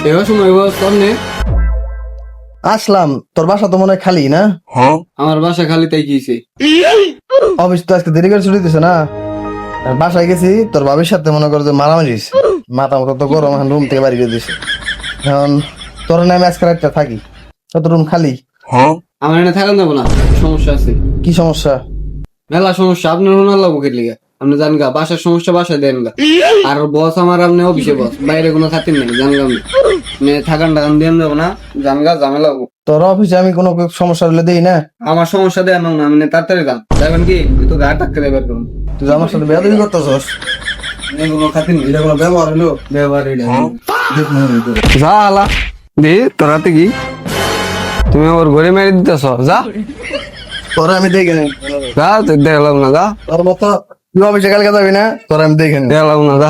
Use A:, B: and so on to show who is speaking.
A: এবার সময় সামনে
B: আসলাম, তোর বাসা তো মনে হয় খালি না?
A: আমার বাসা খালি তাই গিয়েছে।
B: অফিস তো আজকে দেরি করে ছুটি দিছে না। আর বাসায় গেছি, তোর বাবির সাথে মনে করো যে মারামারি হয়েছে, মাথা মতো তো গরম, এখন রুম থেকে বাড়ি করে দিছে। এখন তোর নামে আজকে রাতটা থাকি, কত রুম খালি?
A: আমার এনে থাকান যাবো না, সমস্যা আছে।
B: কি সমস্যা?
A: মেলা সমস্যা, আপনার ওনার লাগবো কেটে লিগা আপনি জান গা, বাসার সমস্যা বাসায় দেন গা। আর বস আমার, আপনি অফিসে বস, বাইরে কোনো খাতির নেই, জান গা। আপনি থাকান টাকান দিয়ে যাবো না, জান গা, ঝামেলা হবো।
B: তোর অফিসে আমি কোনো সমস্যা হলে দেই না?
A: আমার সমস্যা দেন না, আপনি তাড়াতাড়ি যান, যাবেন কি তো গা টাক্কা দেবার করুন।
B: তুই যে আমার সাথে বেয়াদবি করতেছস,
A: কোনো খাতির নেই,
B: এটা কোনো ব্যবহার হলো?
A: ব্যবহার এটা।
B: দেখ মনে হয় তোর।
A: যা আলা দি তোরাতে কি তুমি আমার ঘরে মেরে দিতেছ, যা
B: তোর আমি দেখে নেই,
A: যা দেখলাম না, যা
B: তোর মতো তুই অফিসে কালকে যাবি না, তোর আমি দেখে নেই।
A: দেখলাম না, যা।